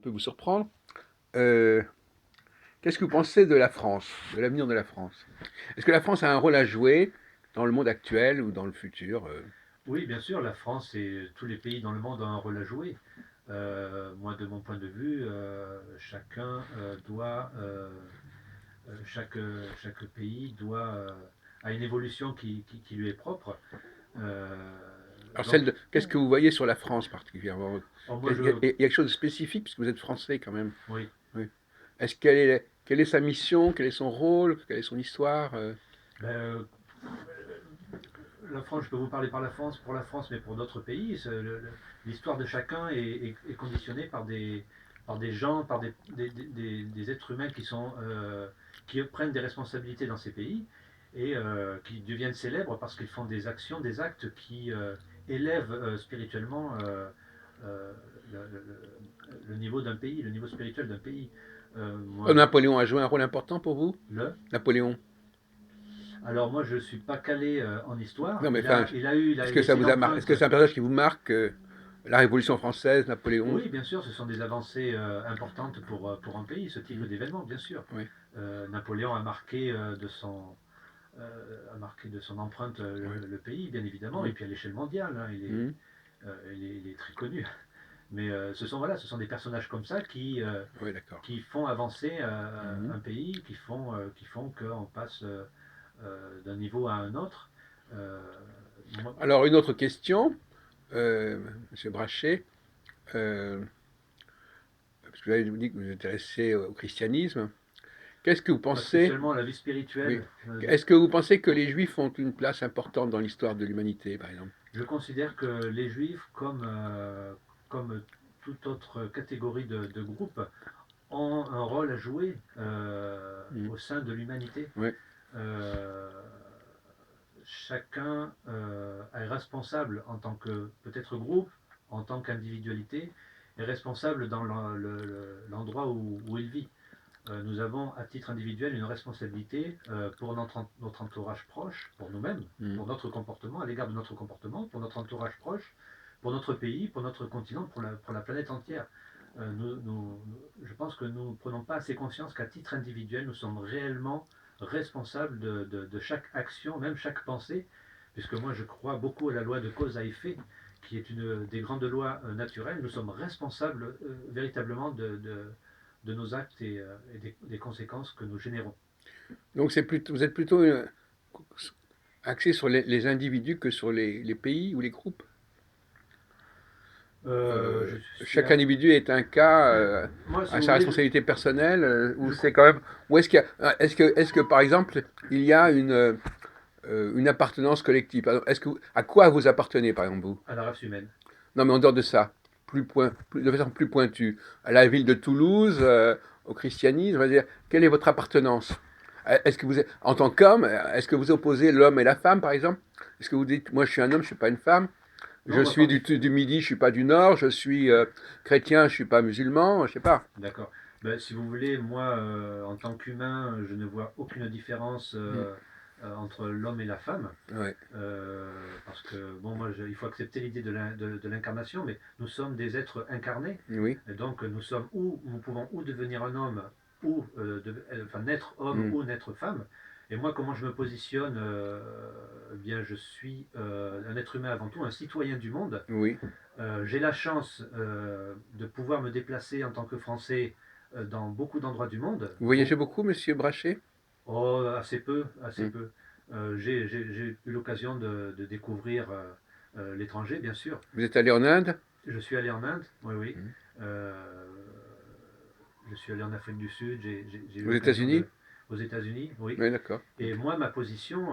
peut vous surprendre. Euh, Qu'est-ce que vous pensez de la France, de l'avenir de la France? Est-ce que la France a un rôle à jouer dans le monde actuel ou dans le futur? Oui, bien sûr, la France et tous les pays dans le monde ont un rôle à jouer. Moi, de mon point de vue, chacun doit, chaque pays doit a une évolution qui lui est propre. Euh, Alors, donc, qu'est-ce que vous voyez sur la France particulièrement? moi, Il y a quelque chose de spécifique, puisque vous êtes français quand même. oui. Oui. Quelle est sa mission? Quel est son rôle? Quelle est son histoire? Ben, la France, je peux vous parler pour la France, mais pour d'autres pays, l'histoire de chacun est conditionnée par des gens, par des êtres humains qui prennent des responsabilités dans ces pays et qui deviennent célèbres parce qu'ils font des actions, des actes qui élèvent spirituellement euh, le, le niveau d'un pays, le niveau spirituel d'un pays. Moi, Napoléon a joué un rôle important pour vous? le, Napoléon. alors moi, je ne suis pas calé en histoire. Non, mais enfin, Il a est-ce que ça laissé une vous a marqué? Est-ce empreinte. que c'est un personnage qui vous marque? La Révolution française, Napoléon? Oui, bien sûr, ce sont des avancées importantes pour un pays, ce type Hmm. d'événement, bien sûr. Oui, Napoléon a marqué de son empreinte oui. le pays, bien évidemment, et Hmm. puis à l'échelle mondiale, hein, Hmm. il est très connu. Mais voilà, ce sont des personnages comme ça Oui, d'accord. qui font avancer Hmm. un pays, qui font qu'on passe d'un niveau à un autre. Euh, moi- Alors, une autre question, Monsieur Brachet. euh, Parce que vous avez dit que vous vous intéressez au christianisme. Qu'est-ce que vous Pas pensez? spécialement la vie Oui. spirituelle. Est-ce que vous pensez que les Juifs ont une place importante dans l'histoire de l'humanité, par exemple? Je considère que les juifs, comme toute autre catégorie de groupe, ont un rôle à jouer Hmm. au sein de l'humanité. Oui. Euh, Chacun est responsable en tant que peut-être groupe, en tant qu'individualité, est responsable dans l'endroit où il vit. Nous avons à titre individuel une responsabilité pour notre entourage proche, pour nous-mêmes, Hmm. pour notre comportement, à l'égard de notre comportement, pour notre entourage proche, pour notre pays, pour notre continent, pour la planète entière. Je pense que nous ne prenons pas assez conscience qu'à titre individuel, nous sommes réellement responsables de chaque action, même chaque pensée, puisque moi je crois beaucoup à la loi de cause à effet, qui est une des grandes lois naturelles. Nous sommes responsables véritablement de nos actes et des conséquences que nous générons. Donc vous êtes plutôt axé sur les individus que sur les pays ou les groupes. Je suis Chaque individu est un cas, Moi, si à vous sa voulez, responsabilité personnelle, ou je c'est quand même, ou est-ce qu'il y a, est-ce que par exemple il y a une appartenance collective? Par exemple, à quoi vous appartenez par exemple vous? à la race humaine. Non, mais en dehors de ça, de façon plus pointue, à la ville de Toulouse, au christianisme, on va dire, quelle est votre appartenance? Est-ce que vous êtes, en tant qu'homme, est-ce que vous opposez l'homme et la femme, par exemple? Est-ce que vous dites, moi je suis un homme, je suis pas une femme, Non, je moi, suis parmi. du midi, je suis pas du nord, je suis chrétien, je suis pas musulman, je sais pas. D'accord. Ben, si vous voulez, moi, en tant qu'humain, je ne vois aucune différence Mm. entre l'homme et la femme. Ouais. Parce que, bon, il faut accepter l'idée de l'incarnation, mais nous sommes des êtres incarnés. Oui. Et donc, nous pouvons ou devenir un homme, enfin, naître homme Mm. ou naître femme. Et moi, comment je me positionne eh bien, je suis un être humain avant tout, un citoyen du monde. Oui. J'ai la chance de pouvoir me déplacer en tant que Français dans beaucoup d'endroits du monde. Vous voyagez beaucoup, monsieur Brachet? Oh, assez peu, assez Mm. peu. J'ai eu l'occasion de découvrir l'étranger, bien sûr. Vous êtes allé en Inde? Je suis allé en Inde, oui, oui. Mm. Euh, je suis allé en Afrique du Sud, j'ai eu Aux l'occasion États-Unis? de. Aux États-Unis, oui. Oui, d'accord. Et moi, ma position,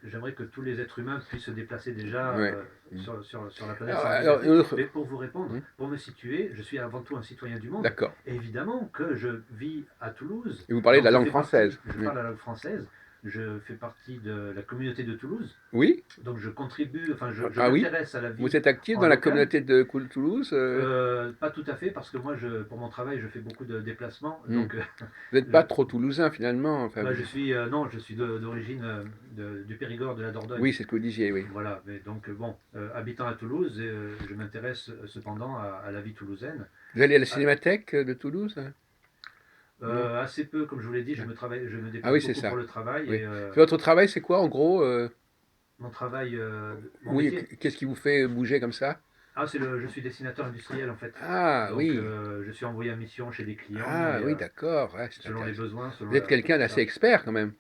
j'aimerais que tous les êtres humains puissent se déplacer déjà Ouais. Mm. sur la planète sans Alors, liberté. une autre. Mais pour vous répondre, Mm. pour me situer, je suis avant tout un citoyen du monde. D'accord. Et évidemment que je vis à Toulouse, Et vous parlez de donc la langue française. je Oui. parle la langue française, je fais partie de la communauté de Toulouse, Oui? donc je contribue, enfin je Ah oui? m'intéresse à la vie Vous êtes actif en dans la local. communauté de Toulouse? Pas tout à fait, parce que moi, pour mon travail, je fais beaucoup de déplacements. Hmm. Donc, Vous n'êtes pas trop toulousain finalement. Enfin, bah, non, je suis d'origine du Périgord, de la Dordogne. oui, c'est ce que vous disiez, oui. Voilà, mais donc bon, habitant à Toulouse, je m'intéresse cependant à la vie toulousaine. Vous allez à la Ah, cinémathèque de Toulouse? Non? assez peu, comme je vous l'ai dit, je me Ah déplace oui, c'est beaucoup pour ça. le travail Oui. et Votre travail, c'est quoi en gros? mon travail, mon Oui, métier. qu'est-ce qui vous fait bouger comme ça? Ah, je suis dessinateur industriel en fait. Ah Donc, oui. je suis envoyé en mission chez des clients Ah et oui, d'accord. Ouais, c'est selon les intéressant. besoins, selon Vous êtes quelqu'un la d'assez charge. expert quand même.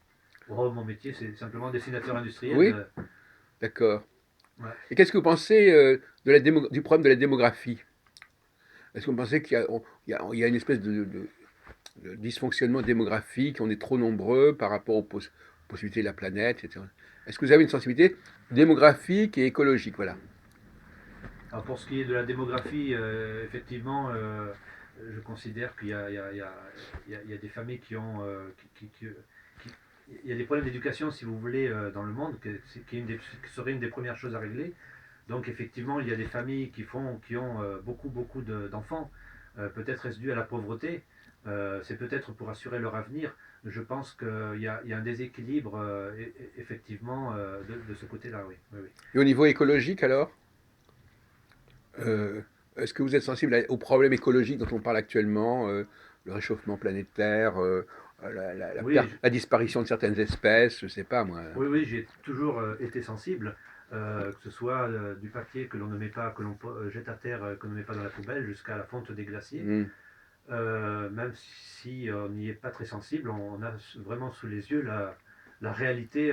Oh, mon métier, c'est simplement dessinateur industriel. Oui, d'accord. Ouais. Et qu'est-ce que vous pensez du problème de la démographie? Est-ce que vous pensez qu'il y a une espèce de dysfonctionnement démographique, on est trop nombreux par rapport aux possibilités de la planète, etc. Est-ce que vous avez une sensibilité démographique et écologique? Voilà. Alors pour ce qui est de la démographie, effectivement, je considère qu'il y a, il y a des familles qui ont, qui- il y a des problèmes d'éducation, si vous voulez, dans le monde, qui serait une des premières choses à régler. Donc effectivement, il y a des familles qui ont beaucoup d'enfants. Peut-être est-ce dû à la pauvreté. C'est peut-être pour assurer leur avenir. Je pense qu'il y a un déséquilibre, effectivement, de ce côté-là, oui. Oui, oui. Et au niveau écologique alors? Euh, Euh, Est-ce que vous êtes sensible aux problèmes écologiques dont on parle actuellement, le réchauffement planétaire, oui, la disparition de certaines espèces, je sais pas moi. oui, oui, j'ai toujours été sensible, que ce soit du papier que l'on ne met pas, que jette à terre, qu'on ne met pas dans la poubelle, jusqu'à la fonte des glaciers. Hmm. Même si on n'y est pas très sensible, on a vraiment sous les yeux la réalité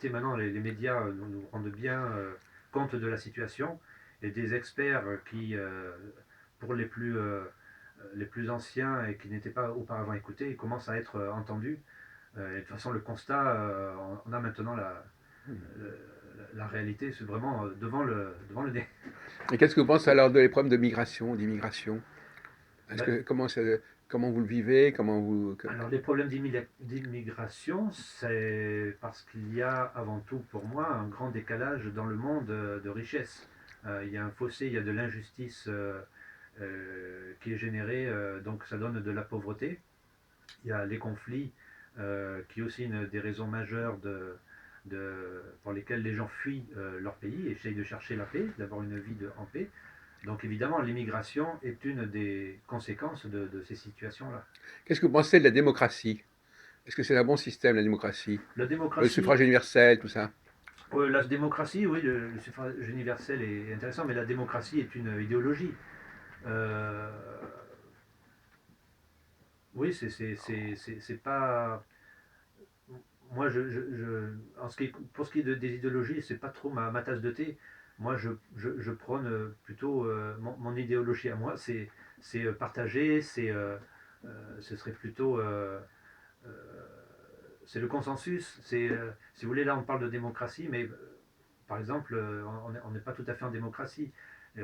maintenant. Les médias nous rendent bien compte de la situation, et des experts qui, pour les plus anciens et qui n'étaient pas auparavant écoutés, ils commencent à être entendus. Et de toute façon, le constat, on a maintenant la réalité, c'est vraiment devant le nez. Et qu'est-ce que vous pensez alors des problèmes de migration, d'immigration? Est-ce Ben, que comment vous le vivez? Comment alors, les problèmes d'immigration, c'est parce qu'il y a avant tout pour moi un grand décalage dans le monde de richesse. Il y a un fossé, il y a de l'injustice qui est générée, donc ça donne de la pauvreté. Il y a les conflits, qui est aussi une des raisons majeures pour lesquelles les gens fuient leur pays, essayent de chercher la paix, d'avoir une vie en paix. Donc évidemment, l'immigration est une des conséquences de ces situations-là. Qu'est-ce que vous pensez de la démocratie? Est-ce que c'est un bon système, la démocratie? La Le démocratie, suffrage universel, tout ça? la démocratie, oui, le suffrage universel est intéressant, mais la démocratie est une idéologie. Euh, oui, c'est pas. Moi, pour ce qui est des idéologies, c'est pas trop ma tasse de thé. Moi, je prône plutôt mon idéologie à moi, c'est partager, ce serait plutôt euh, c'est le consensus. Si vous voulez, là, on parle de démocratie, mais par exemple, on n'est pas tout à fait en démocratie. Quand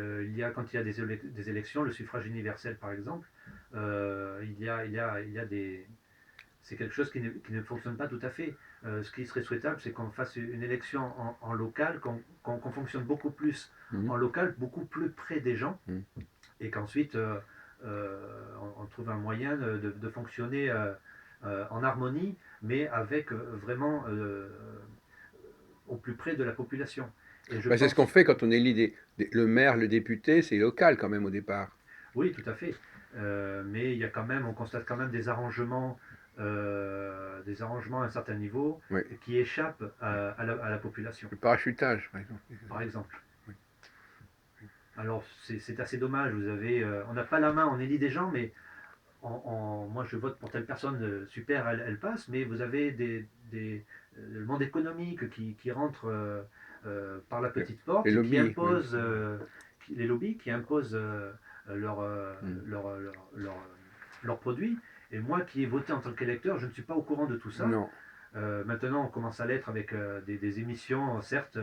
il y a des élections, le suffrage universel, par exemple, il y a des, c'est quelque chose qui ne fonctionne pas tout à fait. Ce qui serait souhaitable, c'est qu'on fasse une élection en local, qu'on fonctionne beaucoup plus Mhm. en local, beaucoup plus près des gens, Mhm. et qu'ensuite on trouve un moyen de fonctionner en harmonie, mais avec vraiment au plus près de la population. Et je Bah, c'est ce qu'on pense, fait quand on élit le maire, le député, c'est local quand même au départ. oui, tout à fait. Mais il y a quand même, on constate quand même des arrangements à un certain niveau Oui. qui échappent à la population, Le parachutage, par exemple. par exemple. Oui. Alors c'est assez dommage. On n'a pas la main, on élit des gens, mais moi je vote pour telle personne, super, elle passe. Mais vous avez le monde économique qui rentre par la petite Les porte, qui lobbies, oui. impose les lobbies, qui imposent leurs Mhm. leurs produits. Et moi qui ai voté en tant qu'électeur, je ne suis pas au courant de tout ça. Non. Maintenant, on commence à l'être avec des émissions, certes,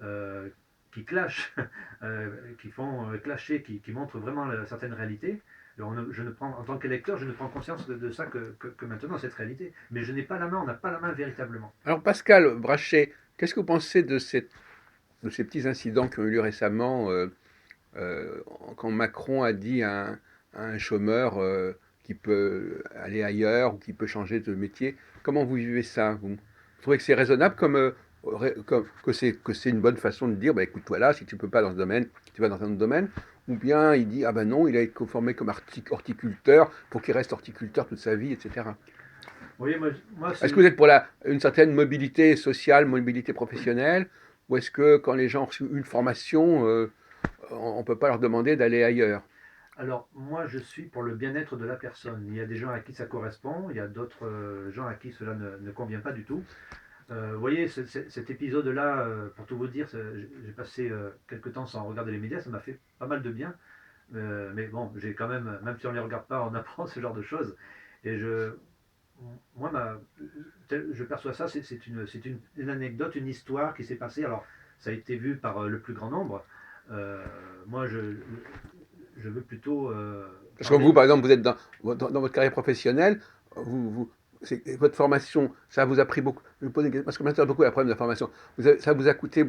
euh, qui clashent, qui font clasher, qui montrent vraiment certaines réalités. Je ne prends, en tant qu'électeur, je ne prends conscience de ça que maintenant, cette réalité. Mais je n'ai pas la main, on n'a pas la main véritablement. Alors Pascal Brachet, qu'est-ce que vous pensez de ces petits incidents qui ont eu lieu récemment euh, quand Macron a dit à un chômeur qui peut aller ailleurs ou qui peut changer de métier? Comment vous vivez ça, vous trouvez que c'est raisonnable que c'est une bonne façon de dire, bah, écoute, toi là, si tu peux pas dans ce domaine, tu vas dans un autre domaine? Ou bien il dit, ah ben non, il a été formé comme horticulteur, pour qu'il reste horticulteur toute sa vie, etc. Vous voyez, moi Est-ce que vous êtes pour une certaine mobilité sociale, mobilité professionnelle, ou est-ce que quand les gens ont reçu une formation, on ne peut pas leur demander d'aller ailleurs? alors, moi, je suis pour le bien-être de la personne. Il y a des gens à qui ça correspond, il y a d'autres gens à qui cela ne convient pas du tout. Vous voyez, cet épisode-là, pour tout vous dire, j'ai passé quelques temps sans regarder les médias, ça m'a fait pas mal de bien. Mais bon, j'ai quand même si on ne les regarde pas, on apprend ce genre de choses. Et moi, je perçois ça, une anecdote, une histoire qui s'est passée. Alors, ça a été vu par le plus grand nombre. Moi, je veux plutôt Parce que vous, parler. par exemple, vous êtes dans votre carrière professionnelle, votre formation, ça vous a pris beaucoup. Je vous pose une question, parce que maintenant, beaucoup la problème de la formation. Ça vous a coûté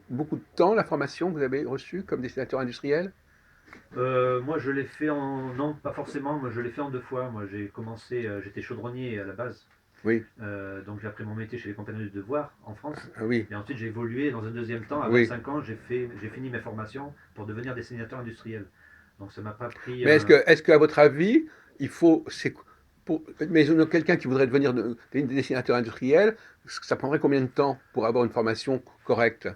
beaucoup de temps, la formation que vous avez reçue comme dessinateur industriel? Moi, je l'ai fait en. Non, pas forcément. Moi, je l'ai fait en deux fois. Moi, j'ai commencé. J'étais chaudronnier à la base. Oui, Donc, j'ai appris mon métier chez les compagnies de devoir en France. ah oui, Et ensuite, j'ai évolué dans un deuxième temps. À oui. 25 ans, j'ai fini mes formations pour devenir dessinateur industriel. Donc, ça m'a pas pris Mais un. est-ce qu'à votre avis, il faut, mais quelqu'un qui voudrait devenir dessinateur industriel, ça prendrait combien de temps pour avoir une formation correcte?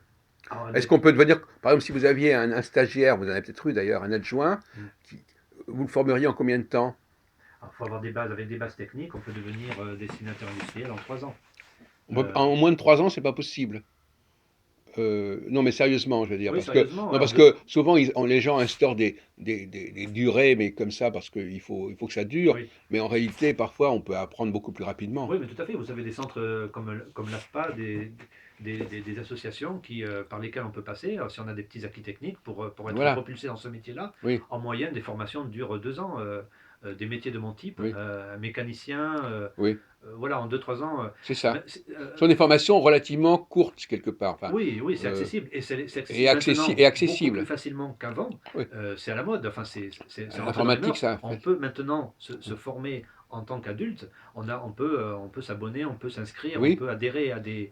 Alors, Est-ce qu'on peut devenir, par exemple, si vous aviez un stagiaire, vous en avez peut-être eu d'ailleurs, un adjoint, hmm. qui- vous le formeriez en combien de temps? Alors, faut avoir des bases. Avec des bases techniques, on peut devenir dessinateur industriel en 3 ans. Euh, En moins de 3 ans, c'est pas possible. Non, mais sérieusement, je veux dire, oui, parce que sérieusement, non, ouais, parce que souvent les gens instaurent des durées, mais comme ça, parce qu'il faut que ça dure. oui. Mais en réalité, parfois, on peut apprendre beaucoup plus rapidement. Oui, mais tout à fait. Vous avez des centres comme l'AFPA, des associations par lesquelles on peut passer, si on a des petits acquis techniques, pour être Voilà. propulsé dans ce métier-là. Oui, En moyenne, des formations durent 2 ans. Des métiers de mon type, oui, mécanicien, oui. voilà, en 2, 3 ans. C'est Mais ça. Ce sont des formations relativement courtes quelque part. Enfin, oui, oui, c'est euh, accessible. Et c'est accessible maintenant et beaucoup plus accessible. facilement qu'avant. Oui. C'est à la mode, enfin, c'est rentré dans les L'informatique, mœurs. ça. On peut maintenant se former en tant qu'adulte. On peut s'abonner, on peut s'inscrire, on Oui, peut adhérer à des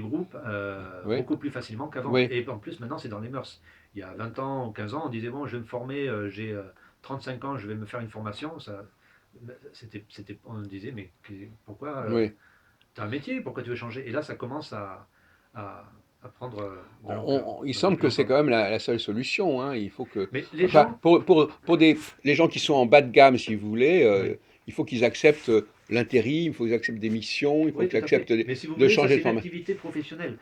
groupes oui, beaucoup plus facilement qu'avant. oui. Et en plus, maintenant, c'est dans les mœurs. Il y a 20 ans ou 15 ans, on disait, bon, je vais me former, j'ai 35 ans, je vais me faire une formation. On disait, mais pourquoi Oui. tu as un métier, pourquoi tu veux changer? Et là, ça commence à, à prendre Il de semble que c'est l'ampleur. quand même la seule solution, hein. Il faut que, Mais les enfin, gens, les gens qui sont en bas de gamme, si vous voulez, oui, il faut qu'ils acceptent l'intérim, il faut qu'ils acceptent des missions, il faut oui, qu'ils tout à fait. acceptent Mais si vous de voulez, ça, changer c'est de une formation. activité professionnelle.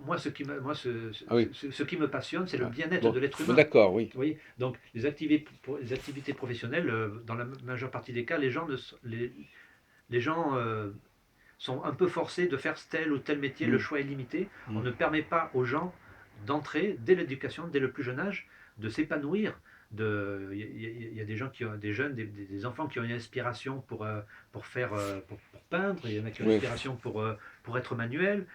Moi, Ah oui. ce qui me passionne, c'est le Ah. bien-être Bon, de l'être bon, humain. d'accord, oui. Vous voyez. Donc, les activités professionnelles, dans la majeure partie des cas, les gens sont un peu forcés de faire tel ou tel métier, le Mm, choix est limité. On mm. ne permet pas aux gens d'entrer dès l'éducation, dès le plus jeune âge, de s'épanouir. Il y a des gens qui ont des jeunes, des enfants qui ont une inspiration pour peindre, il y en a qui ont une Oui, inspiration pour être manuel,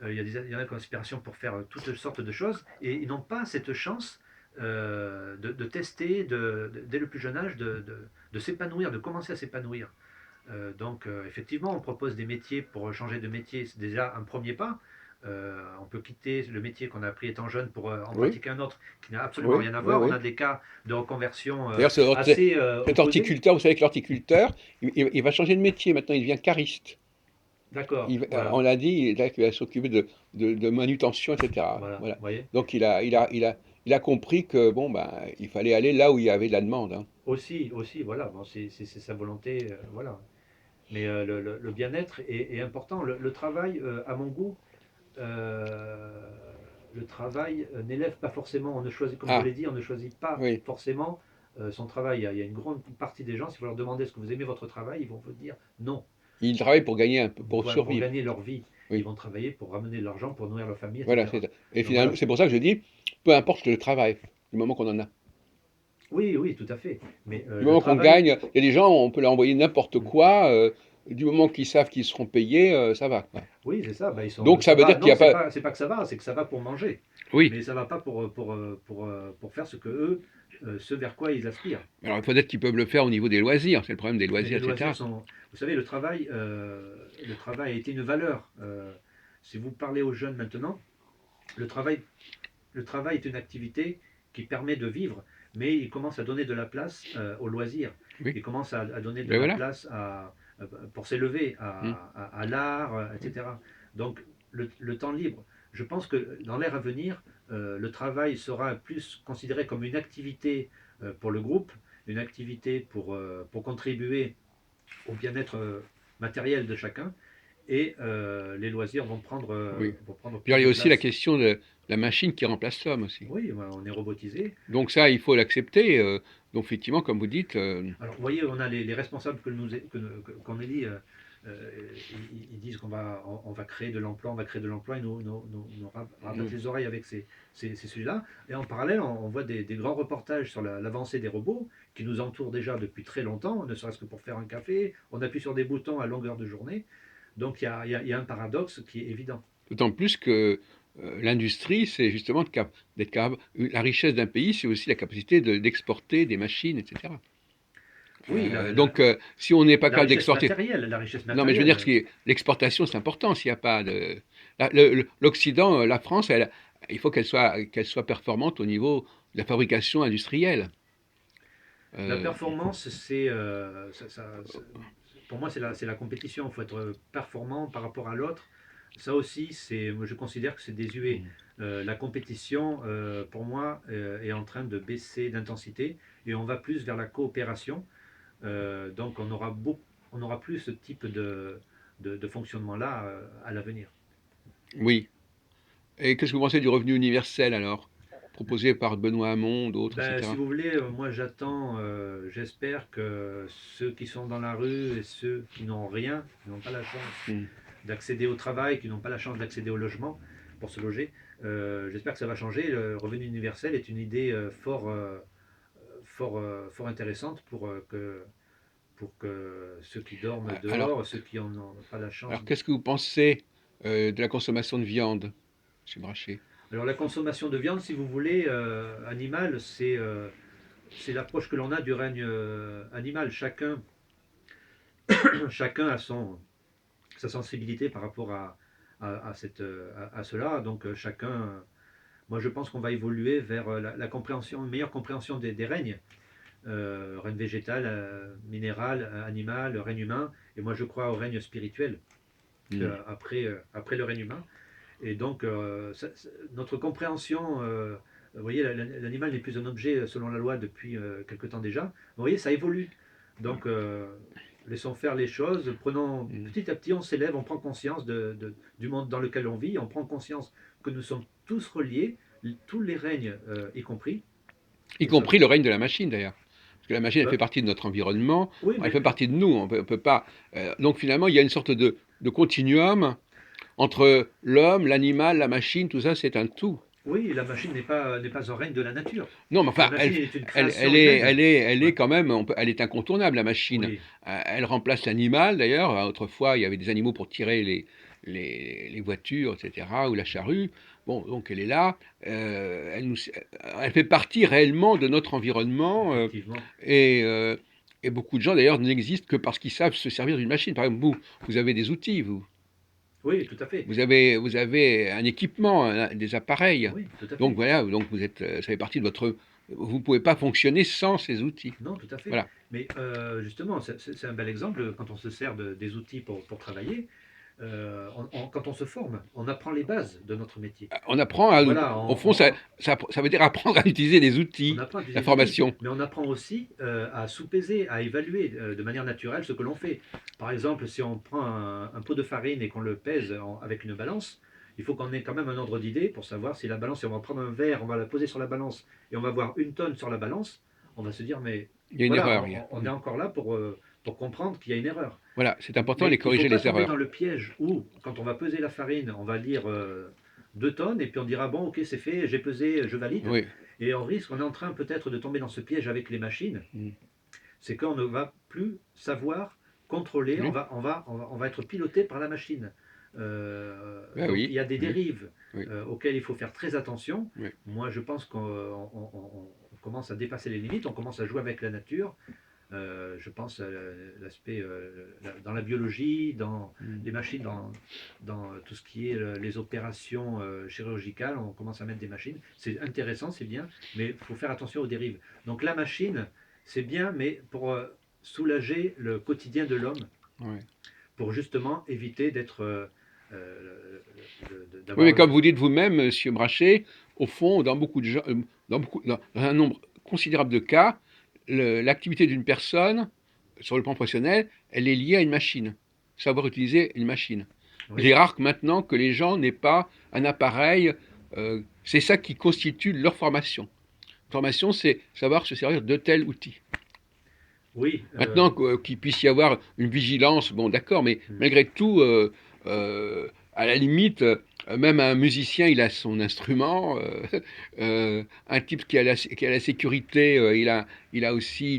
il y en a qui ont une inspiration pour faire toutes sortes de choses, et ils n'ont pas cette chance de tester dès le plus jeune âge, de s'épanouir, de commencer à s'épanouir. Donc, effectivement, on propose des métiers pour changer de métier, c'est déjà un premier pas. On peut quitter le métier qu'on a appris étant jeune pour en oui, pratiquer un autre qui n'a absolument oui, rien à oui, voir. On oui. a des cas de reconversion D'ailleurs, assez cet opposés. horticulteur, vous savez que l'horticulteur, il va changer de métier maintenant, il devient cariste. D'accord, voilà, On l'a dit, là, qu'il va s'occuper de manutention, etc. voilà, Voilà. vous voyez. Donc il a compris que bon, ben, il fallait aller là où il y avait de la demande, hein. Aussi, voilà, bon, c'est sa volonté, voilà. Mais le bien-être est important. Le travail, à mon goût, euh, le travail n'élève pas forcément, on ne choisit, comme je Ah, l'ai dit, on ne choisit pas oui. forcément son travail. Il y a une grande partie des gens, si vous leur demandez est-ce que vous aimez votre travail, ils vont vous dire non. Il travaille pour gagner un peu, pour Pour survivre. gagner leur vie, ils Oui. vont travailler pour ramener de l'argent, pour nourrir leur famille, Voilà, etc. c'est ça. Et Donc finalement, voilà, c'est pour ça que je dis, peu importe le travail, du moment qu'on en a. Oui, oui, tout à fait. Mais Du le moment qu'on travail, gagne, il y a des gens, on peut leur envoyer n'importe mm, quoi, du moment qu'ils savent qu'ils seront payés, ça va, quoi. oui, c'est ça. Bah, Donc ça ça veut va. dire qu'il n'y Non, a pas. c'est pas que ça va, c'est que ça va pour manger. Oui, Mais ça va pas pour faire ce que eux, ce vers quoi ils aspirent. alors peut-être qu'ils peuvent le faire au niveau des loisirs, c'est le problème des Mais loisirs, les loisirs etc. sont. Vous savez, le travail a été une valeur. Si vous parlez aux jeunes maintenant, le travail, le travail est une activité qui permet de vivre, mais il commence à donner de la place aux loisirs. Oui, Il commence à donner de ben la voilà. place pour s'élever Hmm. à l'art, etc. Donc, le temps libre. Je pense que dans l'ère à venir, le travail sera plus considéré comme une activité pour le groupe, une activité pour contribuer au bien-être matériel de chacun, et les loisirs Oui. vont prendre Puis alors, plus il y de a aussi la place. question de la machine qui remplace l'homme aussi. Oui, ouais, on est robotisé. Donc ça, il faut l'accepter. Donc effectivement, comme vous dites, Alors, vous voyez, on a les responsables qu'on élit, ils disent on va créer de l'emploi, on va créer de l'emploi, et nous rabattent hmm, les oreilles avec ces sujets-là. Et en parallèle, on voit des grands reportages sur l'avancée des robots qui nous entourent déjà depuis très longtemps, ne serait-ce que pour faire un café. On appuie sur des boutons à longueur de journée. Donc, il y a un paradoxe qui est évident. d'autant plus que l'industrie, c'est justement d'être capable. La richesse d'un pays, c'est aussi la capacité d'exporter des machines, etc. Oui, Donc, si on n'est pas capable d'exporter. la richesse Non, mais je veux dire, matérielle. l'exportation, c'est important s'il n'y a pas de. L'Occident, la France, il faut qu'elle soit performante au niveau de la fabrication industrielle. La Euh, performance, pour moi, c'est la compétition. Il faut être performant par rapport à l'autre. Ça aussi, moi, je considère que c'est désuet. La compétition, pour moi, est en train de baisser d'intensité et on va plus vers la coopération. Donc, on aura plus ce type de fonctionnement-là à l'avenir. oui. Et qu'est-ce que vous pensez du revenu universel alors, proposé par Benoît Hamon, d'autres, Ben, si etc. vous voulez, moi j'espère que ceux qui sont dans la rue et ceux qui n'ont rien, qui n'ont pas la chance Hmm. d'accéder au travail, qui n'ont pas la chance d'accéder au logement pour se loger. J'espère que ça va changer. Le revenu universel est une idée fort intéressante pour que ceux qui dorment Alors, dehors, ceux qui n'ont pas la chance. qu'est-ce que vous pensez de la consommation de viande, M. Brachet? Alors la consommation de viande, si vous voulez, animale, c'est l'approche que l'on a du règne animal. Chacun a sa sensibilité par rapport à cela. Donc chacun, moi je pense qu'on va évoluer vers la compréhension, une meilleure compréhension des règnes, règne végétal, minéral, animal, règne humain. Et moi je crois au règne spirituel Hmm. après le règne humain. Et donc notre compréhension, vous voyez, l'animal n'est plus un objet selon la loi depuis quelque temps déjà. Vous voyez, ça évolue. Donc laissons faire les choses, prenons Hmm. petit à petit, on s'élève, on prend conscience du monde dans lequel on vit, on prend conscience que nous sommes tous reliés, tous les règnes y compris. Y Et ça, compris le règne de la machine d'ailleurs. Parce que la machine, elle fait bah, partie de notre environnement, oui, elle mais fait partie de nous, on peut pas. Donc finalement, il y a une sorte de continuum entre l'homme, l'animal, la machine, tout ça, c'est un tout. oui, la machine n'est pas un règne de la nature. Non, mais La enfin, machine est une création humaine. elle Ouais. est quand même, elle est incontournable, la machine. Oui, Elle remplace l'animal, d'ailleurs. Autrefois, il y avait des animaux pour tirer les voitures, etc., ou la charrue. Bon, donc elle est là. Elle fait partie réellement de notre environnement. effectivement. Et, euh, et beaucoup de gens, d'ailleurs, n'existent que parce qu'ils savent se servir d'une machine. Par exemple, vous avez des outils, vous. Oui, tout à fait. Vous avez un équipement, des appareils. Oui, tout à Donc fait. voilà, donc ça fait partie de votre. Vous ne pouvez pas fonctionner sans ces outils. Non, tout à fait. Voilà. Mais justement, c'est un bel exemple quand on se sert des outils pour travailler. Quand on se forme, on apprend les bases de notre métier. On apprend à. Voilà, Au fond, ça veut dire apprendre à utiliser les on outils, apprend à la utiliser les outils, formation. mais on apprend aussi à sous-peser, à évaluer de manière naturelle ce que l'on fait. Par exemple, si on prend un pot de farine et qu'on le pèse avec une balance, il faut qu'on ait quand même un ordre d'idée pour savoir si la balance, si on va prendre un verre, on va la poser sur la balance et on va voir 1 tonne sur la balance, on va se dire, mais Il y a une voilà, erreur. on est encore là pour comprendre qu'il y a une erreur. Voilà, c'est important de les Mais il ne faut corriger pas les tomber erreurs. dans le piège où, quand on va peser la farine, on va lire 2 tonnes, et puis on dira, bon, ok, c'est fait, j'ai pesé, je valide. Oui. Et on est en train peut-être de tomber dans ce piège avec les machines, Mm. c'est qu'on ne va plus savoir contrôler, Oui. on va être piloté par la machine. Ben Donc il oui. y a des Oui. dérives Oui. auxquelles il faut faire très attention. Oui. Moi je pense qu'on commence à dépasser les limites, on commence à jouer avec la nature. Je pense à l'aspect dans la biologie, dans Mm. les machines, dans tout ce qui est les opérations chirurgicales, on commence à mettre des machines. C'est intéressant, c'est bien, mais il faut faire attention aux dérives. Donc la machine, c'est bien, mais pour soulager le quotidien de l'homme, Ouais. pour justement éviter d'être, Oui, d'avoir mais comme vous dites vous-même, Monsieur Brachet, au fond, dans beaucoup de gens, dans un nombre considérable de cas, l'activité d'une personne, sur le plan professionnel, elle est liée à une machine. Savoir utiliser une machine. Il oui, est rare que maintenant que les gens n'aient pas un appareil. C'est ça qui constitue leur formation. Formation, c'est savoir se servir de tel outil. oui, Maintenant qu'il puisse y avoir une vigilance, bon d'accord, mais malgré tout, à la limite, même un musicien, il a son instrument. Un type qui a la sécurité, il a aussi,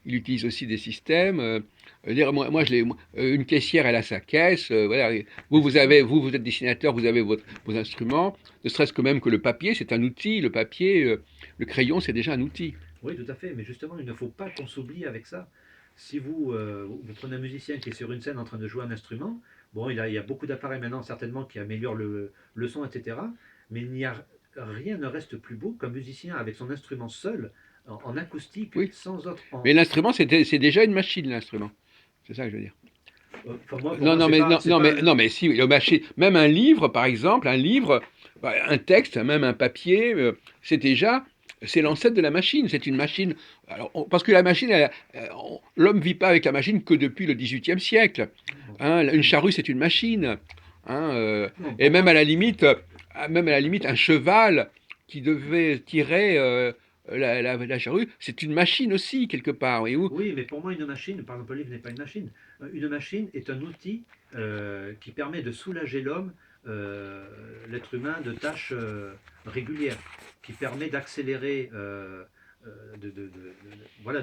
il utilise aussi des systèmes. Une caissière, elle a sa caisse. Voilà. mais c'est ça. Vous êtes dessinateur, vous avez vos instruments. Ne serait-ce que même que le papier, c'est un outil. Le papier, le crayon, c'est déjà un outil. Oui, tout à fait. Mais justement, il ne faut pas qu'on s'oublie avec ça. Si vous prenez un musicien qui est sur une scène en train de jouer un instrument, bon, il y a beaucoup d'appareils maintenant certainement qui améliorent le son, etc. Mais rien ne reste plus beau qu'un musicien avec son instrument seul, en acoustique, Oui. sans autre. Mais l'instrument, c'est déjà une machine, l'instrument. C'est ça que je veux dire. Enfin, moi, pour Non, moi, non, mais, non, c'est pas non, mais si, le machine, même un livre, par exemple, un livre, bah, un texte, même un papier, c'est l'ancêtre de la machine. C'est une machine. Alors, parce que la machine, l'homme vit pas avec la machine que depuis le XVIIIe siècle. bon, Hein, une charrue, c'est une machine. Hein, non, et pour moi, même à la limite, un cheval qui devait tirer la charrue, c'est une machine aussi, quelque part. Voyez-vous. oui, mais pour moi, une machine, par exemple, le livre n'est pas une machine. Une machine est un outil qui permet de soulager l'homme, l'être humain, de tâches régulières, qui permet d'accélérer, voilà,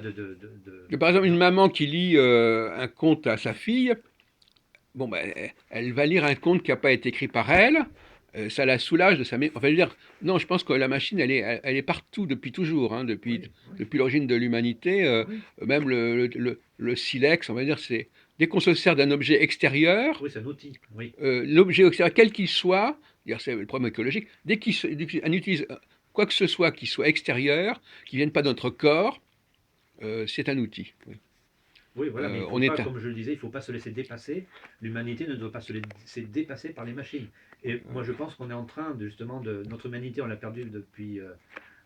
Par exemple, une maman qui lit un conte à sa fille, bon, ben, elle va lire un conte qui n'a pas été écrit par elle, ça la soulage de sa mémoire. Enfin, je veux dire, non, je pense que la machine, elle est partout depuis toujours, hein, oui, oui, depuis l'origine de l'humanité. oui, Même le silex, on va dire, c'est dès qu'on se sert d'un objet extérieur, oui, c'est un outil, oui, l'objet extérieur, quel qu'il soit, c'est le problème écologique, dès qu'on utilise quoi que ce soit qui soit extérieur, qui ne vienne pas de notre corps, c'est un outil. Oui. oui, voilà, mais il ne faut On pas, est un. comme je le disais, il ne faut pas se laisser dépasser. L'humanité ne doit pas se laisser dépasser par les machines. Et moi, je pense qu'on est en train, justement, notre humanité, on l'a perdue depuis.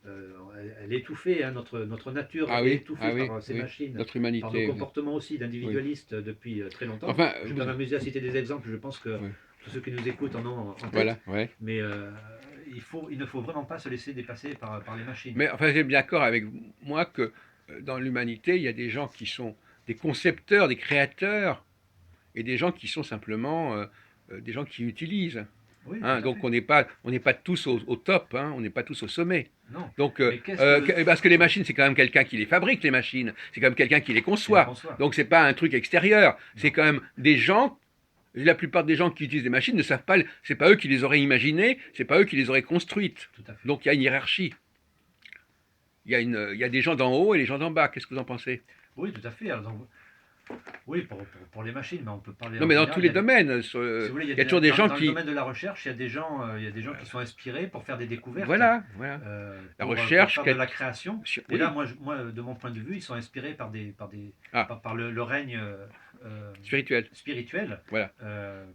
Elle est étouffée, hein, notre nature est étouffée Ah oui, par ces oui, machines, notre par nos humanité, oui. comportements aussi Oui. d'individualistes depuis très longtemps. Enfin, Je vais pas m'amuser à citer des exemples, je pense que ouais, tous ceux qui nous écoutent en ont en tête, voilà, ouais. mais il ne faut vraiment pas se laisser dépasser par les machines. Mais enfin, j'ai bien d'accord avec moi que dans l'humanité, il y a des gens qui sont des concepteurs, des créateurs, et des gens qui sont simplement des gens qui utilisent. Oui, tout Hein, à donc fait. on n'est pas tous au top, hein, on n'est pas tous au sommet. Non, Donc, mais qu'est-ce que... parce que les Oui, machines, c'est quand même quelqu'un qui les fabrique, les machines. C'est quand même quelqu'un qui les qui les conçoit. conçoit. Donc, c'est pas un truc extérieur. C'est Non, quand même des gens. La plupart des gens qui utilisent des machines ne savent pas. C'est pas eux qui les auraient imaginées. C'est pas eux qui les auraient construites. tout à fait. Donc, il y a une hiérarchie. Il y a des gens d'en haut et des gens d'en bas. Qu'est-ce que vous en pensez? Oui, tout à fait. Alors, oui, pour les machines, mais on peut parler Non, en mais dans général. tous les domaines, Si vous voulez, il y a toujours des gens dans le qui. domaine de la recherche, il y a des gens qui sont inspirés pour faire des découvertes, Voilà, voilà. La pour recherche, faire de la création. Et là, oui. de mon point de vue, ils sont inspirés Ah, par le règne spirituel. spirituel Voilà.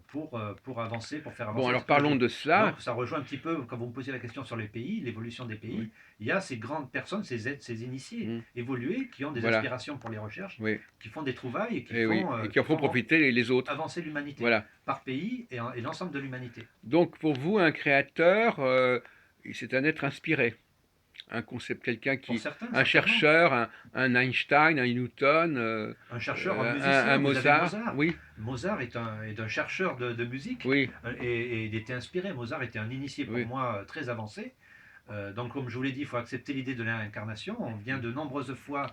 pour avancer, pour faire Bon, avancer alors l'esprit parlons humain. de Donc, cela. ça rejoint un petit peu, quand vous me posez la question sur les pays, l'évolution des Oui. pays, il y a ces grandes personnes, ces initiés Hmm. évolués qui ont des Voilà. aspirations pour les recherches, Oui. qui font des trouvailles et Et oui. Et qui en qui font font profiter les autres. avancer l'humanité Voilà. par pays et l'ensemble de l'humanité. Donc, pour vous, un créateur, c'est un être inspiré. Un concept, quelqu'un Pour qui, certains, un certainement. chercheur, un Einstein, un Newton, Un chercheur, un un musicien, vous avez Mozart. Mozart. Oui, Mozart est un chercheur de musique oui, et il était inspiré. Mozart était un initié pour oui, moi très avancé. Donc, comme je vous l'ai dit, il faut accepter l'idée de l'incarnation. On vient de nombreuses fois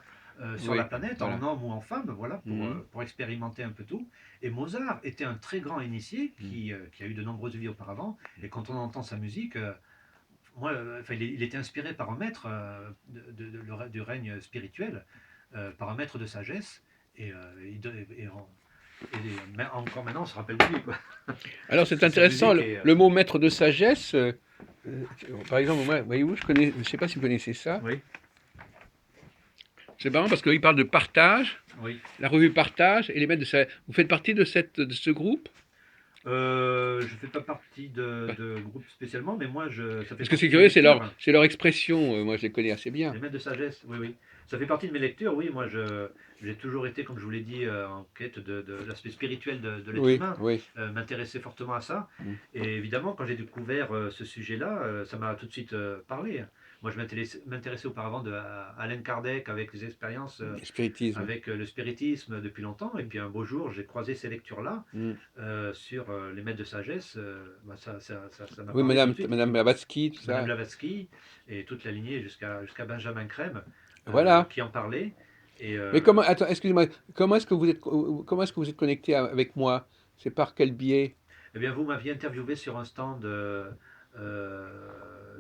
sur la oui, planète, voilà. en homme ou en femme, voilà, Mhm, pour expérimenter un peu tout. Et Mozart était un très grand initié mhm. qui a eu de nombreuses vies auparavant. Et quand on entend sa musique, moi, enfin, il était inspiré par un maître du règne spirituel, par un maître de sagesse. Et, mais encore maintenant, on se rappelle de lui, quoi. Alors Parce c'est que sa intéressant, musique est. le mot maître de sagesse. Par exemple, moi, voyez-vous, je ne sais pas si vous connaissez ça. Oui, C'est marrant parce qu'il parle de partage, oui. la revue Partage et les maîtres de sagesse. Vous faites partie de de ce groupe? Je fais pas partie de groupe spécialement, mais moi, ça fait Parce que partie c'est de mes curieux, lectures. c'est leur expression. Moi, je les connais assez bien. Les maîtres de sagesse, oui, oui. Ça fait partie de mes lectures, oui. Moi, j'ai toujours été, comme je vous l'ai dit, en quête de l'aspect spirituel de l'être Oui, humain, oui. m'intéresser fortement à ça. Mm. Et évidemment, quand j'ai découvert ce sujet-là, ça m'a tout de suite parlé. Moi, je m'intéressais auparavant à Alain Kardec avec les expériences Spiritisme. avec le spiritisme depuis longtemps. Et puis un beau jour, j'ai croisé ces lectures-là Mm. sur les maîtres de sagesse. Bah, ça m'a Oui, parlé tout de suite. Madame Blavatsky, tout Madame ça. Blavatsky et toute la lignée jusqu'à Benjamin Crème Voilà. qui en parlait. Et Mais comment, attends, excusez-moi, comment est-ce que vous êtes connecté avec moi? C'est par quel biais? eh bien, vous m'aviez interviewé sur un stand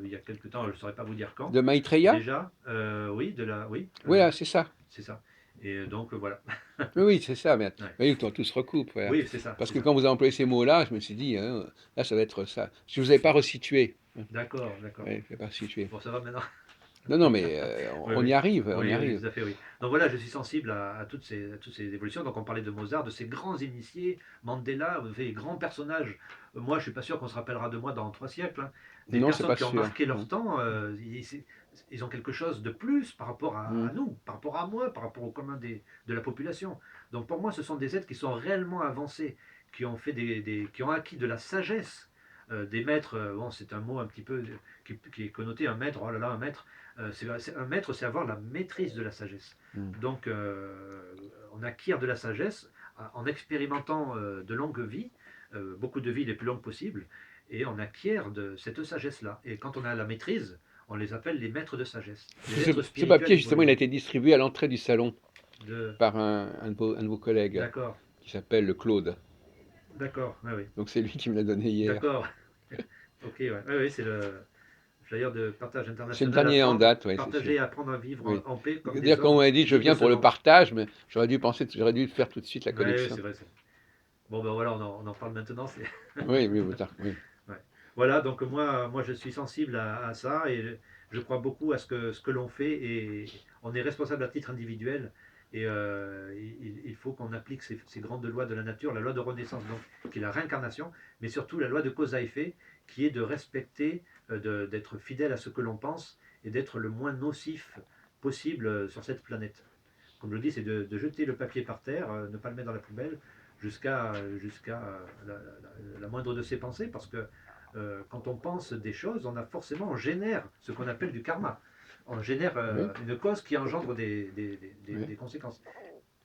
il y a quelque temps, je ne saurais pas vous dire quand. De Maitreya? Déjà, oui, oui, Oui, ah, c'est ça. c'est ça. Et donc voilà. Oui, oui, c'est ça. Mais, Ouais. oui, tout se recoupe. Voilà. Oui, c'est ça, Parce c'est que ça. quand vous avez employé ces mots-là, je me suis dit, hein, là, ça va être ça. Je ne vous avais pas resitué. D'accord, d'accord. Oui, je ne vais pas resitué. Bon, ça va maintenant. Non, non, mais Oui, on y oui. arrive, on y Oui, oui, arrive. tout à fait, oui. Donc voilà, je suis sensible à toutes ces évolutions. Donc on parlait de Mozart, de ces grands initiés, Mandela, des grands personnages. Moi, je suis pas sûr qu'on se rappellera de moi dans 3 siècles, hein. Des Non, c'est personnes pas qui ont sûr. marqué leur temps, ils ont quelque chose de plus par rapport Mm. à nous, par rapport à moi, par rapport au commun de la population. Donc pour moi, ce sont des êtres qui sont réellement avancés, qui ont fait qui ont acquis de la sagesse. Des maîtres, bon, c'est un mot un petit peu qui est connoté, un maître, oh là là, un maître. Un maître, c'est avoir la maîtrise de la sagesse. Mm. Donc, on acquiert de la sagesse en expérimentant de longues vies, beaucoup de vies les plus longues possibles, et on acquiert de cette sagesse-là. Et quand on a la maîtrise, on les appelle les maîtres de sagesse, Parce que les êtres ce spirituels papier, justement, il a évolués. été distribué à l'entrée du salon De... par un de vos collègues D'accord, qui s'appelle Claude. d'accord, oui, oui. Donc c'est lui qui me l'a donné hier. D'accord, ok, ouais. Oui, oui, c'est le flyer de partage C'est le international, dernier en date, oui, c'est sûr. partager, apprendre à vivre Oui. en paix comme D'ailleurs, des quand on hommes m'a dit je dignes de viens ce pour le nom. partage, mais j'aurais dû faire tout de suite la Oui, oui, connexion. c'est vrai. Bon, ben voilà, on en parle maintenant. Oui, oui, oui. Ouais. Voilà, donc moi, je suis sensible à ça et je crois beaucoup à ce que l'on fait et on est responsable à titre individuel et il faut qu'on applique ces grandes lois de la nature, la loi de renaissance, donc, qui est la réincarnation, mais surtout la loi de cause à effet, qui est de respecter, d'être fidèle à ce que l'on pense et d'être le moins nocif possible sur cette planète. Comme je le dis, c'est de jeter le papier par terre, ne pas le mettre dans la poubelle, jusqu'à la moindre de ses pensées, parce que quand on pense des choses, on génère ce qu'on appelle du karma. On génère Oui, une cause qui engendre oui. des conséquences.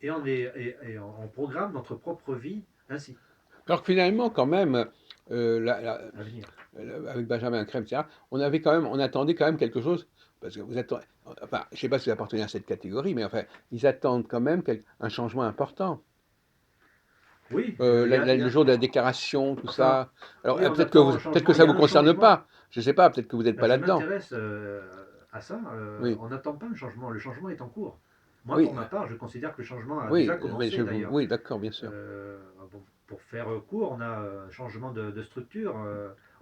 Et on programme notre propre vie ainsi, Alors que finalement, quand même, à venir. avec Benjamin Crème, etc., on attendait quand même quelque chose, parce que vous attendez, enfin, je ne sais pas si vous appartenez à cette catégorie, mais enfin, ils attendent quand même un changement important. Oui, Le jour de la déclaration, tout enfin, ça. Alors, oui, on attend un peut-être que changement. Il y ça a vous un concerne changement. pas. Je sais pas, peut-être que vous n'êtes pas Je là-dedans. m'intéresse à ça. Oui, On n'attend pas un changement. Le changement est en cours. Moi, pour oui, ma part, je considère que le changement a oui, déjà commencé d'ailleurs. oui, d'accord, bien sûr. Pour faire court, on a un changement de structure.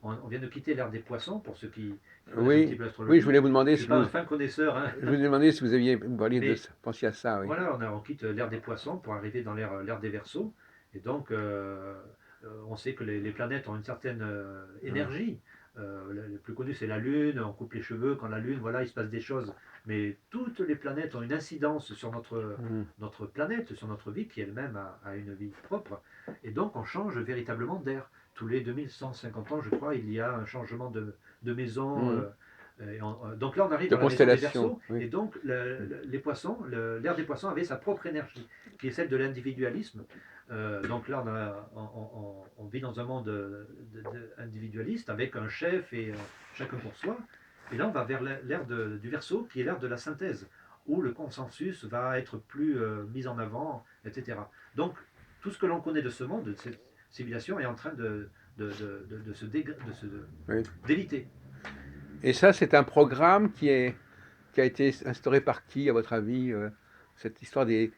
On vient de quitter l'ère des poissons, pour ceux qui connaissent un petit Oui, peu oui, je l'astrologie. voulais vous demander Je ne suis si pas vous, un fin connaisseur, hein, je vous demandais si vous aviez, vous parliez de, mais pensiez à ça, oui. voilà, on quitte l'ère des poissons pour arriver dans l'ère des Verseaux. Et donc, on sait que les planètes ont une certaine Hum, énergie. Le plus connu, c'est la Lune. On coupe les cheveux quand la Lune, voilà, il se passe des choses. Mais toutes les planètes ont une incidence sur hum, notre planète, sur notre vie, qui elle-même a une vie propre. Et donc, on change véritablement d'air. Tous les 2150 ans, je crois, il y a un changement de maison. hum. Donc là, on arrive De dans la maison des constellation, Verseaux, et oui. donc les poissons, l'ère des poissons avait sa propre énergie, qui est celle de l'individualisme. Donc là, on vit dans un monde individualiste avec un chef et chacun pour soi. Et là, on va vers l'ère du Verseau, qui est l'ère de la synthèse, où le consensus va être plus mis en avant, etc. Donc, tout ce que l'on connaît de ce monde, de cette civilisation, est en train de se Oui. déliter. Et ça, c'est un programme qui a été instauré par qui, à votre avis, cette histoire des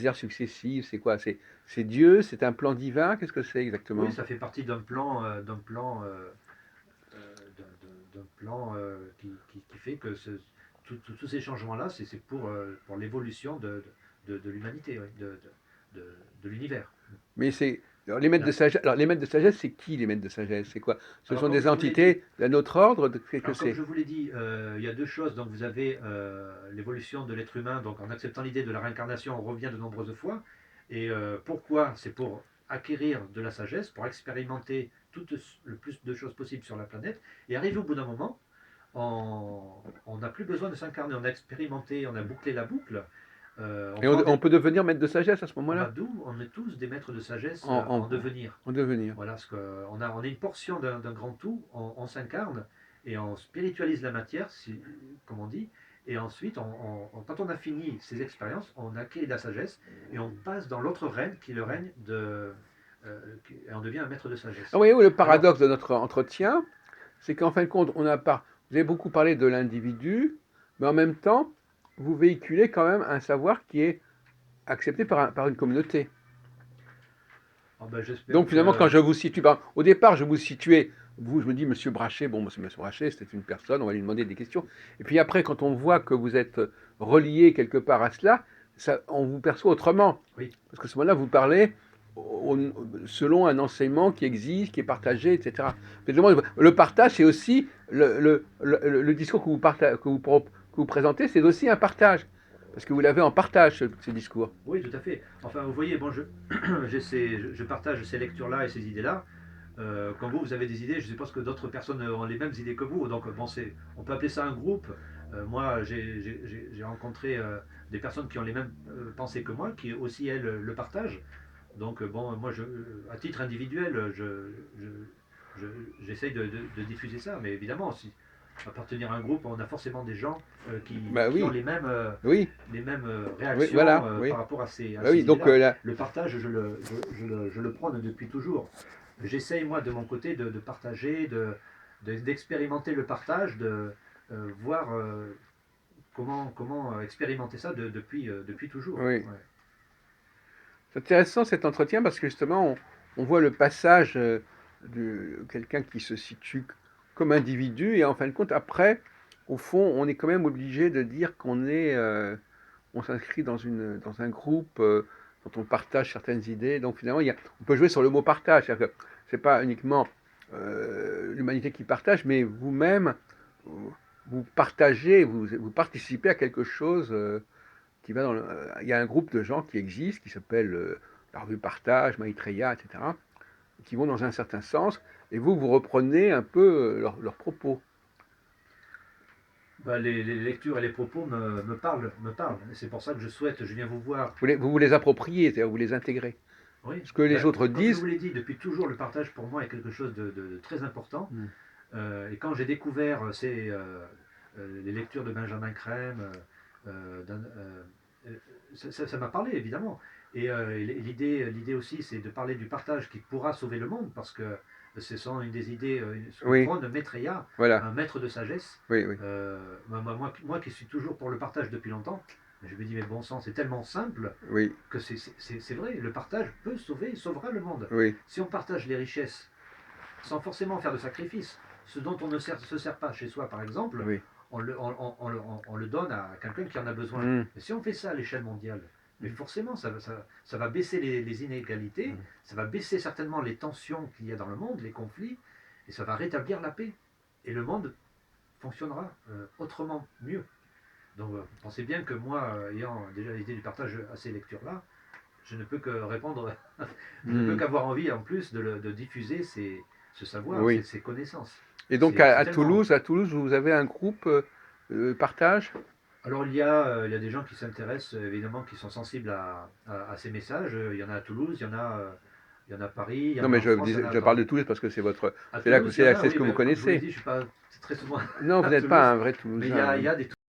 ères successives, c'est quoi? C'est Dieu, c'est un plan divin, qu'est-ce que c'est Oui, exactement? ça fait partie d'un plan qui fait que tous ces changements-là, c'est pour l'évolution de l'humanité, oui, de, de l'univers. Mais c'est alors les maîtres de Là. sagesse. Alors les maîtres de sagesse, c'est qui les maîtres de sagesse? C'est quoi? Ce Alors, sont comme des je vous l'ai dit, entités d'un autre ordre? Qu'est-ce que comme c'est? je vous l'ai dit, il y a deux choses. Donc, vous avez l'évolution de l'être humain. Donc, en acceptant l'idée de la réincarnation, on revient de nombreuses fois. Et pourquoi? C'est pour acquérir de la sagesse, pour expérimenter le plus de choses possibles sur la planète. Et arriver au bout d'un moment, on n'a plus besoin de s'incarner. On a expérimenté, on a bouclé la boucle. On Et prend on des, peut devenir maître de sagesse à ce on, va moment-là? d'où on est tous des maîtres de sagesse En, en en, devenir. en devenir. Voilà, ce que, on est une portion d'un grand tout, on s'incarne et on spiritualise la matière, comme on dit, et ensuite, quand on a fini ces expériences, on acquiert de la sagesse et on passe dans l'autre règne qui est le règne et on devient un maître de Ah sagesse. oui, oui, le Alors, paradoxe de notre entretien, c'est qu'en fin de compte, on a pas. Vous avez beaucoup parlé de l'individu, mais en même temps, vous véhiculez quand même un savoir qui est accepté par une communauté. oh ben, j'espère Donc finalement, quand que je vous situe, ben, au départ, je vous situais, vous, je me dis, Monsieur Brachet, bon, Monsieur Brachet, c'était une personne, on va lui demander des questions. Et puis après, quand on voit que vous êtes relié quelque part à cela, ça, on vous perçoit autrement. oui, Parce qu'à ce moment-là, vous parlez selon un enseignement qui existe, qui est partagé, etc. Finalement, le partage, c'est aussi le discours que que vous présentez, c'est aussi un partage. Parce que vous l'avez en partage, ce discours. oui, tout à fait. Enfin, vous voyez, bon, je partage ces lectures-là et ces idées-là. Quand vous avez des idées, je suppose que d'autres personnes ont les mêmes idées que vous. Donc, bon, on peut appeler ça un groupe. Moi, j'ai rencontré des personnes qui ont les mêmes pensées que moi, qui aussi, elles, le partagent. Donc, bon, moi, à titre individuel, je- j'essaye de diffuser ça. Mais évidemment, si appartenir à un groupe, on a forcément des gens Bah qui ont oui, oui, les mêmes oui, réactions voilà, oui. par rapport à Bah oui, ces donc idées-là. là, Le partage, je le prône depuis toujours. J'essaye, moi, de mon côté, de partager, d'expérimenter le partage, de voir comment expérimenter ça depuis toujours. oui. Ouais. C'est intéressant cet entretien parce que justement, on voit le passage de quelqu'un qui se situe comme individu et en fin de compte, après, au fond, on est quand même obligé de dire on s'inscrit dans un groupe dont on partage certaines idées. Donc finalement, on peut jouer sur le mot partage. C'est-à-dire que c'est pas uniquement l'humanité qui partage, mais vous-même, vous, vous partagez, vous participez à quelque chose qui va il y a un groupe de gens qui existe, qui s'appelle la revue Partage, Maitreya, etc., qui vont dans un certain sens, et vous reprenez un peu leurs propos. Bah, les lectures et les propos me parlent. C'est pour ça que je viens vous voir. Vous les appropriez, c'est-à-dire vous les intégrez. Oui, Ce que les bah, autres comme je vous disent, l'ai dit, depuis toujours, le partage pour moi est quelque chose de très important. hmm, Et quand j'ai découvert les lectures de Benjamin Crème, ça m'a parlé évidemment. Et l'idée aussi, c'est de parler du partage qui pourra sauver le monde, parce que ce sont une des idées, ce que oui, prône Maitreya, voilà, un maître de sagesse. oui, oui, Moi qui suis toujours pour le partage depuis longtemps, je me dis, mais bon sang, c'est tellement simple oui, que c'est vrai, le partage peut sauver, il sauvera le monde. oui, Si on partage les richesses sans forcément faire de sacrifice, ce dont on ne se sert pas chez soi par exemple, oui, on le donne à quelqu'un qui en a besoin. hmm, Mais si on fait ça à l'échelle mondiale, mais forcément ça va baisser les inégalités, hmm, ça va baisser certainement les tensions qu'il y a dans le monde, les conflits, et ça va rétablir la paix. Et le monde fonctionnera autrement mieux. Donc pensez bien que moi, ayant déjà l'idée du partage à ces lectures-là, je ne peux que répondre, je ne peux hmm, qu'avoir envie en plus de diffuser ce savoir, oui. ces connaissances. Et donc C'est tellement. À Toulouse, vous avez un groupe partage? Alors il y a des gens qui s'intéressent, évidemment, qui sont sensibles à ces messages. Il y en a à Toulouse, il y en a à Paris, il y Non, en a mais en France, il y en a je parle dans. de Toulouse parce que c'est votre, À Toulouse, il y en a, c'est ce oui, que vous mais comme je vous l'ai connaissez. dit, je ne suis pas très souvent Non, vous à n'êtes pas Toulouse. un vrai Mais Toulousain. il y a des